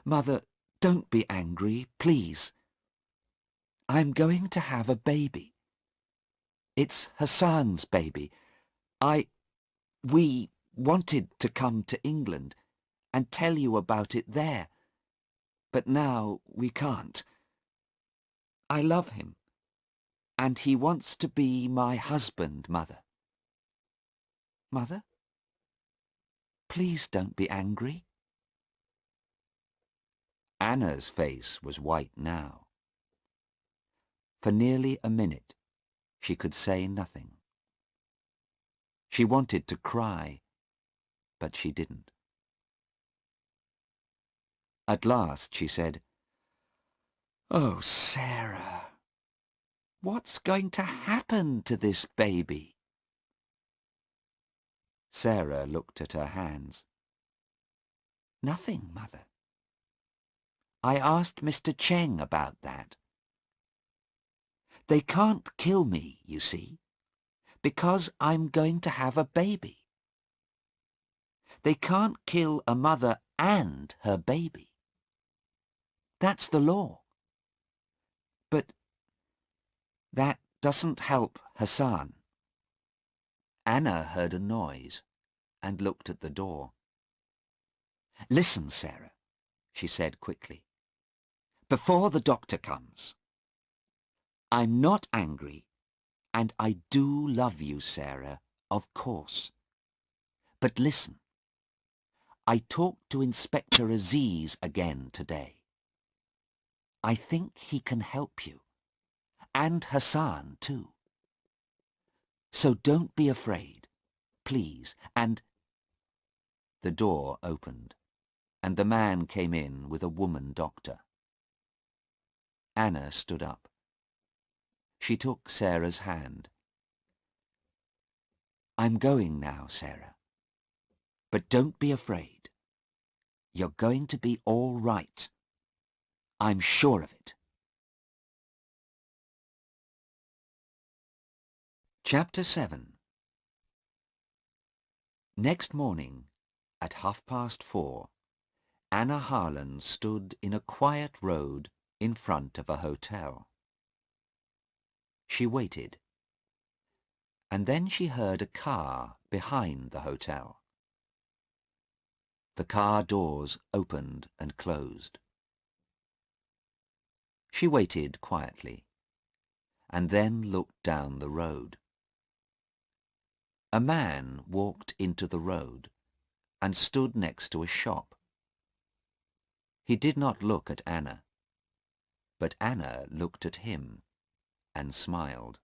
"Mother, don't be angry, please. I'm going to have a baby. It's Hassan's baby. We wanted to come to England and tell you about it there, but now we can't. I love him, and he wants to be my husband, Mother. Mother, please don't be angry." Anna's face was white now. For nearly a minute, she could say nothing. She wanted to cry, but she didn't. At last she said, "Oh, Sarah, what's going to happen to this baby?" Sarah looked at her hands. "Nothing, Mother. I asked Mr. Cheng about that. They can't kill me, you see, because I'm going to have a baby. They can't kill a mother and her baby. That's the law. But that doesn't help Hassan. Anna heard a noise and looked at the door. Listen, Sarah, she said quickly, before the doctor comes. I'm not angry, and I do love you, Sarah, of course. But listen, I talked to Inspector Aziz again today. I think he can help you, and Hassan too. So don't be afraid, please, and... The door opened, and the man came in with a woman doctor. Anna stood up. She took Sarah's hand. I'm going now, Sarah. But don't be afraid. You're going to be all right. I'm sure of it. Chapter 7. Next morning, at 4:30, Anna Harlan stood in a quiet road in front of a hotel. She waited, and then she heard a car behind the hotel. The car doors opened and closed. She waited quietly, and then looked down the road. A man walked into the road and stood next to a shop. He did not look at Anna, but Anna looked at him and smiled.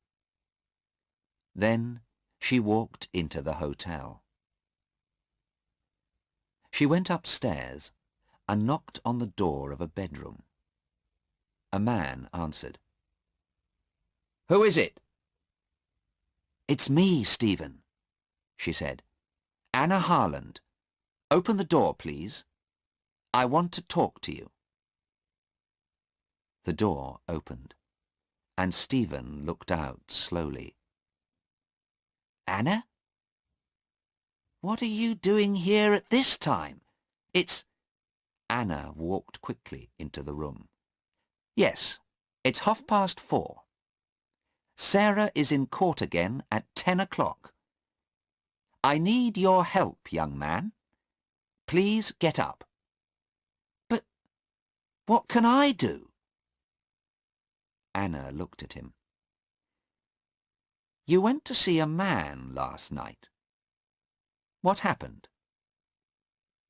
Then she walked into the hotel. She went upstairs and knocked on the door of a bedroom. A man answered. "Who is it?" "It's me, Stephen," she said. "Anna Harland. Open the door, please. I want to talk to you." The door opened, and Stephen looked out slowly. "Anna? What are you doing here at this time? It's..." Anna walked quickly into the room. "Yes, it's 4:30. Sarah is in court again at 10 o'clock. I need your help, young man. Please get up." "But what can I do?" Anna looked at him. "You went to see a man last night. What happened?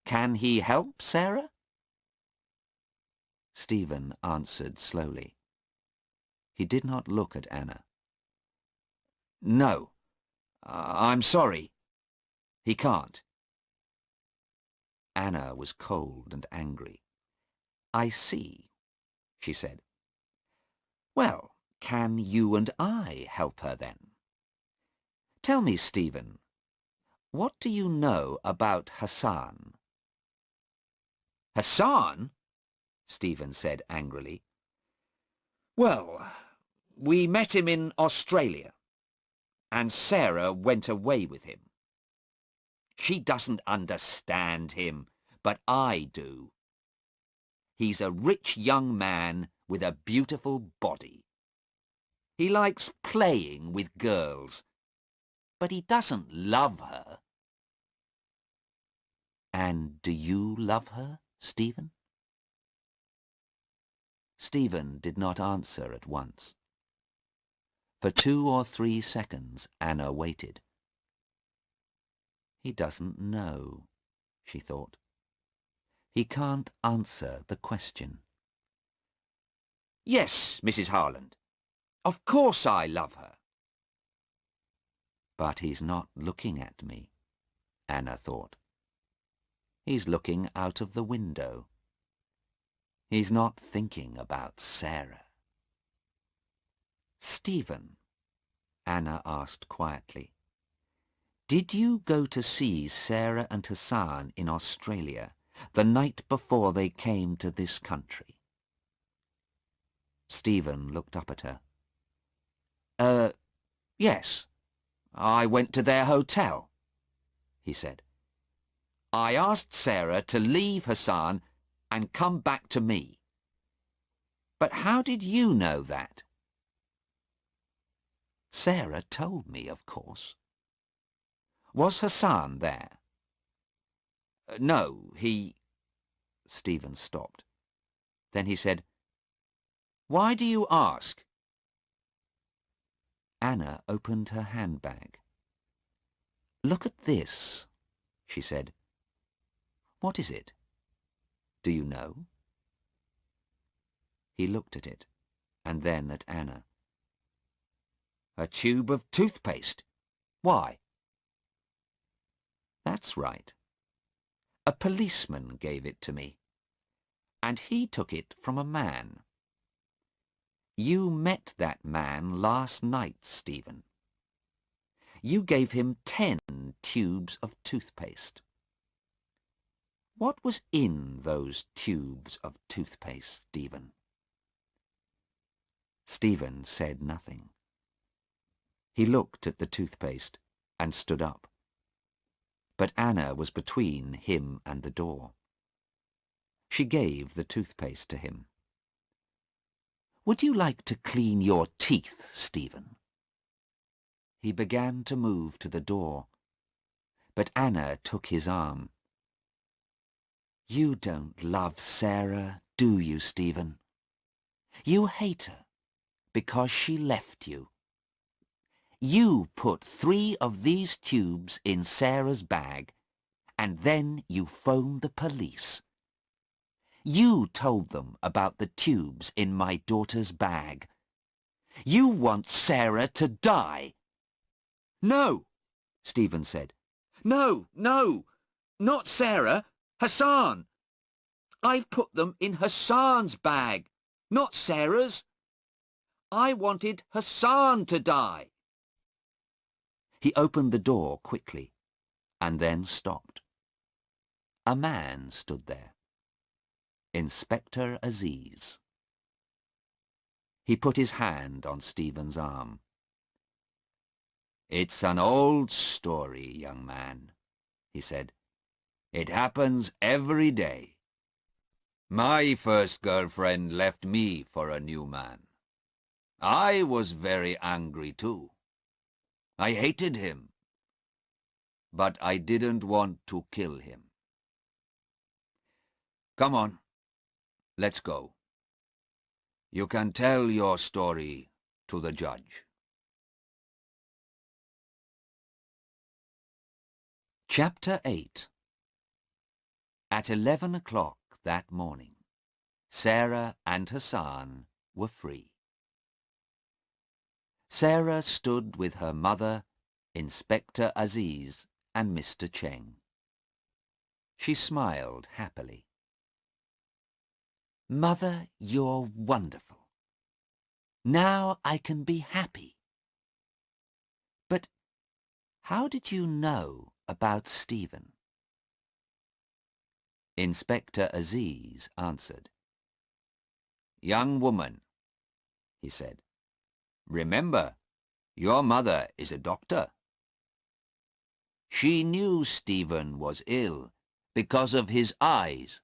Can he help Sarah?" Stephen answered slowly. He did not look at Anna. "No, I'm sorry. He can't." Anna was cold and angry. "I see," she said. "Well, can you and I help her then? Tell me, Stephen, what do you know about Hassan?" "Hassan?" Stephen said angrily. "Well, we met him in Australia, and Sarah went away with him. She doesn't understand him, but I do. He's a rich young man with a beautiful body. He likes playing with girls, but he doesn't love her." "And do you love her, Stephen?" Stephen did not answer at once. For 2 or 3 seconds Anna waited. He doesn't know, she thought. He can't answer the question. "Yes, Mrs. Harland. Of course I love her." But he's not looking at me, Anna thought. He's looking out of the window. He's not thinking about Sarah. "Stephen," Anna asked quietly, "did you go to see Sarah and Hassan in Australia the night before they came to this country?" Stephen looked up at her. Yes. I went to their hotel," he said. "I asked Sarah to leave Hassan and come back to me. But how did you know that? Sarah told me, of course. Was Hassan there? No, he... Stephen stopped. Then he said, Why do you ask? Anna opened her handbag. Look at this, she said. What is it? Do you know? He looked at it, and then at Anna. A tube of toothpaste. Why? That's right. A policeman gave it to me, and he took it from a man. You met that man last night, Stephen. You gave him 10 tubes of toothpaste. What was in those tubes of toothpaste, Stephen? Stephen said nothing. He looked at the toothpaste and stood up. But Anna was between him and the door. She gave the toothpaste to him. Would you like to clean your teeth, Stephen? He began to move to the door, but Anna took his arm. You don't love Sarah, do you, Stephen? You hate her because she left you. You put 3 of these tubes in Sarah's bag, and then you phoned the police. You told them about the tubes in my daughter's bag. You want Sarah to die. No, Stephen said. No, not Sarah, Hassan. I put them in Hassan's bag, not Sarah's. I wanted Hassan to die. He opened the door quickly, and then stopped. A man stood there. Inspector Aziz. He put his hand on Stephen's arm. It's an old story, young man, he said. It happens every day. My first girlfriend left me for a new man. I was very angry too. I hated him. But I didn't want to kill him. Come on, let's go. You can tell your story to the judge. Chapter 8. At 11 o'clock that morning, Sarah and Hassan were free. Sarah stood with her mother, Inspector Aziz, and Mr. Cheng. She smiled happily. Mother, you're wonderful. Now I can be happy. But how did you know about Stephen? Inspector Aziz answered. Young woman, he said, remember, your mother is a doctor. She knew Stephen was ill because of his eyes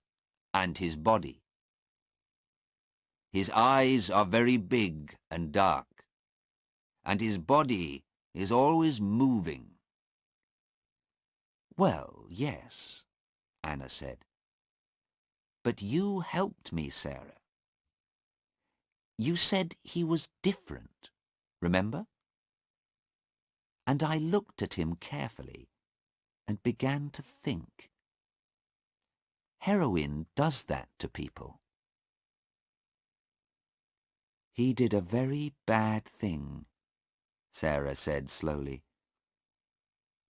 and his body. His eyes are very big and dark, and his body is always moving. Well, yes, Anna said. But you helped me, Sarah. You said he was different, remember? And I looked at him carefully and began to think. Heroin does that to people. He did a very bad thing, Sarah said slowly.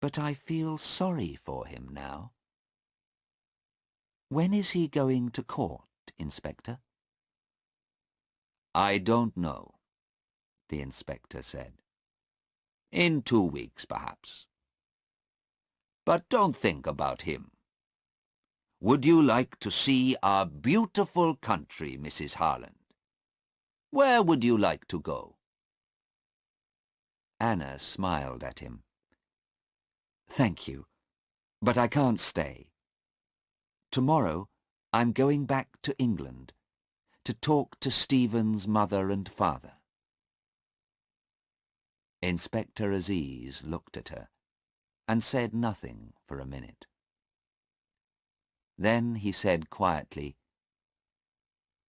But I feel sorry for him now. When is he going to court, Inspector? I don't know, the inspector said. In 2 weeks, perhaps. But don't think about him. Would you like to see our beautiful country, Mrs. Harland? Where would you like to go? Anna smiled at him. Thank you, but I can't stay. Tomorrow I'm going back to England to talk to Stephen's mother and father. Inspector Aziz looked at her and said nothing for a minute. Then he said quietly,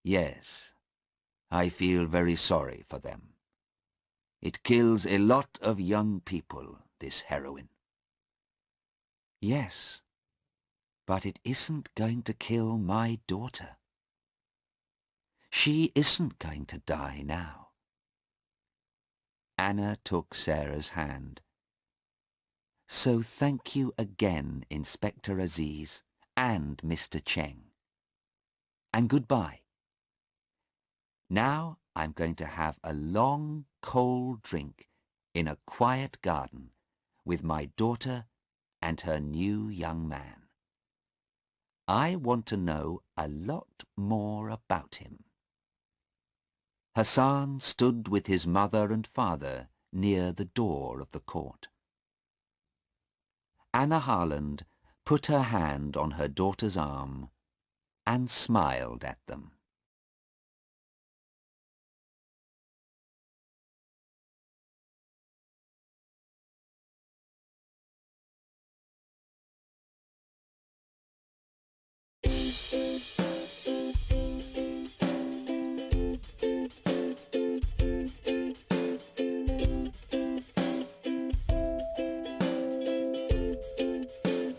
"Yes, I feel very sorry for them. It kills a lot of young people, this heroin." "Yes, but it isn't going to kill my daughter. She isn't going to die now." Anna took Sarah's hand. "So thank you again, Inspector Aziz and Mr. Cheng. And goodbye. Now I'm going to have a long, cold drink in a quiet garden with my daughter and her new young man. I want to know a lot more about him." Hassan stood with his mother and father near the door of the court. Anna Harland put her hand on her daughter's arm and smiled at them.